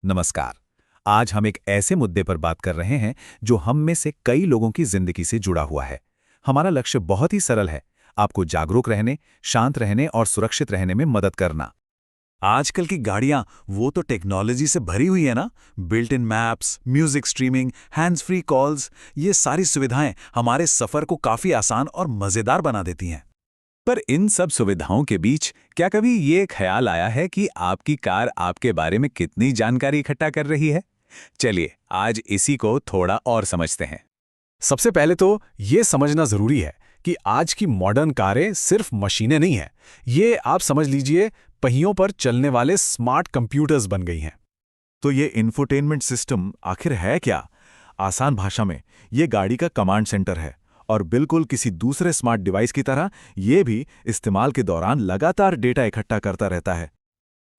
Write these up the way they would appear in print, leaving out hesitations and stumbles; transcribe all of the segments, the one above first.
नमस्कार। आज हम एक ऐसे मुद्दे पर बात कर रहे हैं जो हम में से कई लोगों की जिंदगी से जुड़ा हुआ है। हमारा लक्ष्य बहुत ही सरल है, आपको जागरूक रहने, शांत रहने और सुरक्षित रहने में मदद करना। आजकल की गाड़ियां वो तो टेक्नोलॉजी से भरी हुई है ना। Built in maps, music streaming, hands free calls, ये सारी सुविधाएं हमारे सफर को काफी आसान और मजेदार बना देती हैं। पर इन सब सुविधाओं के बीच क्या कभी ये ख्याल आया है कि आपकी कार आपके बारे में कितनी जानकारी इकट्ठा कर रही है? चलिए आज इसी को थोड़ा और समझते हैं। सबसे पहले तो ये समझना जरूरी है कि आज की मॉडर्न कारें सिर्फ मशीनें नहीं हैं। ये आप समझ लीजिए पहियों पर चलने वाले स्मार्ट कंप्यूटर्स बन गई हैं। तो ये इंफोटेनमेंट सिस्टम आखिर है क्या? आसान भाषा में ये गाड़ी का कमांड सेंटर है और बिल्कुल किसी दूसरे स्मार्ट डिवाइस की तरह ये भी इस्तेमाल के दौरान लगातार डेटा इकट्ठा करता रहता है।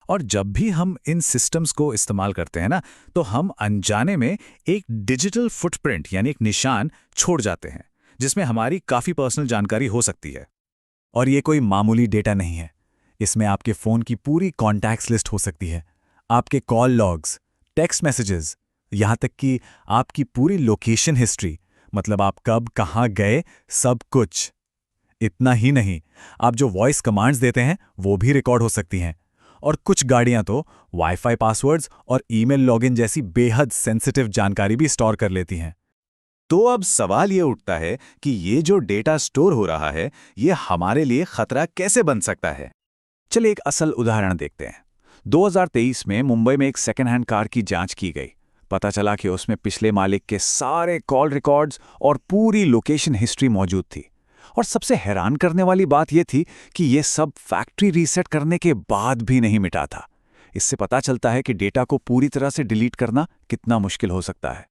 और जब भी हम इन सिस्टम्स को इस्तेमाल करते हैं ना, तो हम अनजाने में एक डिजिटल फुटप्रिंट यानी एक निशान छोड़ जाते हैं, जिसमें हमारी काफ़ी पर्सनल जानकारी हो सकती है। और ये कोई मामूली डेटा नहीं है। इसमें आपके फ़ोन की पूरी कॉन्टैक्ट्स लिस्ट हो सकती है, आपके कॉल लॉग्स, टेक्स्ट मैसेजेस, यहाँ तक कि आपकी पूरी लोकेशन हिस्ट्री, मतलब आप कब कहाँ गए, सब कुछ। इतना ही नहीं, आप जो वॉइस कमांड्स देते हैं वो भी रिकॉर्ड हो सकती हैं। और कुछ गाड़ियां तो वाईफाई पासवर्ड्स और ईमेल लॉगिन जैसी बेहद सेंसिटिव जानकारी भी स्टोर कर लेती हैं। तो अब सवाल ये उठता है कि ये जो डेटा स्टोर हो रहा है, ये हमारे लिए खतरा कैसे बन सकता है? चलिए एक असल उदाहरण देखते हैं। 2023 में मुंबई में एक सेकेंड हैंड कार की जांच की गई। पता चला कि उसमें पिछले मालिक के सारे कॉल रिकॉर्ड्स और पूरी लोकेशन हिस्ट्री मौजूद थी। और सबसे हैरान करने वाली बात यह थी कि यह सब फैक्ट्री रीसेट करने के बाद भी नहीं मिटा था। इससे पता चलता है कि डेटा को पूरी तरह से डिलीट करना कितना मुश्किल हो सकता है।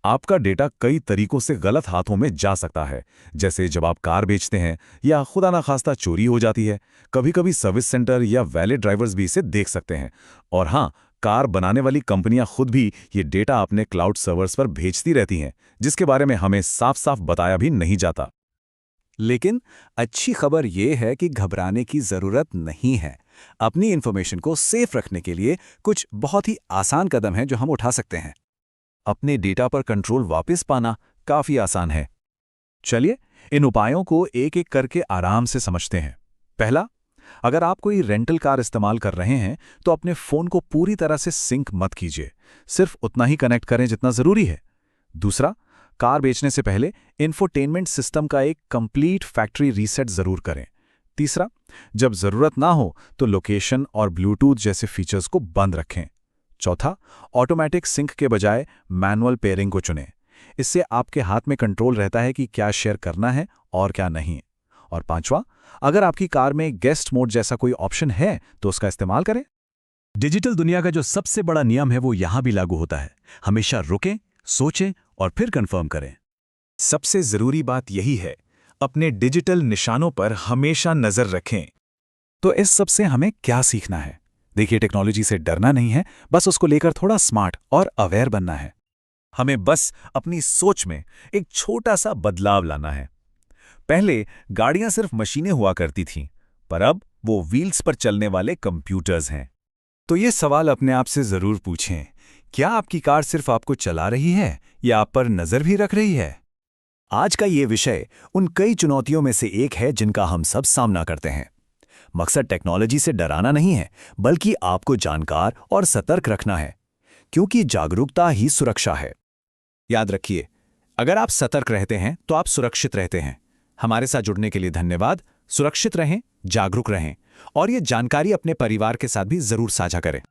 आपका डेटा कई तरीकों से गलत हाथों में जा सकता है, जैसे जब आप कार बेचते हैं या खुदा ना खास्ता चोरी हो जाती है। कभी कभी सर्विस सेंटर या वैलिड ड्राइवर्स भी इसे देख सकते हैं। और हाँ, कार बनाने वाली कंपनियां खुद भी ये डेटा अपने क्लाउड सर्वर्स पर भेजती रहती हैं, जिसके बारे में हमें साफ साफ बताया भी नहीं जाता। लेकिन अच्छी खबर यह है कि घबराने की जरूरत नहीं है। अपनी इंफॉर्मेशन को सेफ रखने के लिए कुछ बहुत ही आसान कदम हैं जो हम उठा सकते हैं। अपने डेटा पर कंट्रोल वापस पाना काफी आसान है। चलिए इन उपायों को एक एक करके आराम से समझते हैं। पहला, अगर आप कोई रेंटल कार इस्तेमाल कर रहे हैं तो अपने फोन को पूरी तरह से सिंक मत कीजिए, सिर्फ उतना ही कनेक्ट करें जितना जरूरी है। दूसरा, कार बेचने से पहले इंफोटेनमेंट सिस्टम का एक कंप्लीट फैक्ट्री रीसेट जरूर करें। तीसरा, जब जरूरत ना हो तो लोकेशन और ब्लूटूथ जैसे फीचर्स को बंद रखें। चौथा, ऑटोमेटिक सिंक के बजाय मैनुअल पेयरिंग को चुनें। इससे आपके हाथ में कंट्रोल रहता है कि क्या शेयर करना है और क्या नहीं। और पांचवा, अगर आपकी कार में गेस्ट मोड जैसा कोई ऑप्शन है तो उसका इस्तेमाल करें। डिजिटल दुनिया का जो सबसे बड़ा नियम है वो यहां भी लागू होता है। हमेशा रुकें, सोचें और फिर कंफर्म करें। सबसे जरूरी बात यही है, अपने डिजिटल निशानों पर हमेशा नजर रखें। तो इस सब से हमें क्या सीखना है? देखिए, टेक्नोलॉजी से डरना नहीं है, बस उसको लेकर थोड़ा स्मार्ट और अवेयर बनना है। हमें बस अपनी सोच में एक छोटा सा बदलाव लाना है। पहले गाड़ियां सिर्फ मशीनें हुआ करती थीं, पर अब वो व्हील्स पर चलने वाले कंप्यूटर्स हैं। तो ये सवाल अपने आप से जरूर पूछें, क्या आपकी कार सिर्फ आपको चला रही है या आप पर नजर भी रख रही है? आज का ये विषय उन कई चुनौतियों में से एक है जिनका हम सब सामना करते हैं। मकसद टेक्नोलॉजी से डराना नहीं है, बल्कि आपको जानकार और सतर्क रखना है, क्योंकि जागरूकता ही सुरक्षा है। याद रखिए, अगर आप सतर्क रहते हैं तो आप सुरक्षित रहते हैं। हमारे साथ जुड़ने के लिए धन्यवाद। सुरक्षित रहें, जागरूक रहें और ये जानकारी अपने परिवार के साथ भी जरूर साझा करें।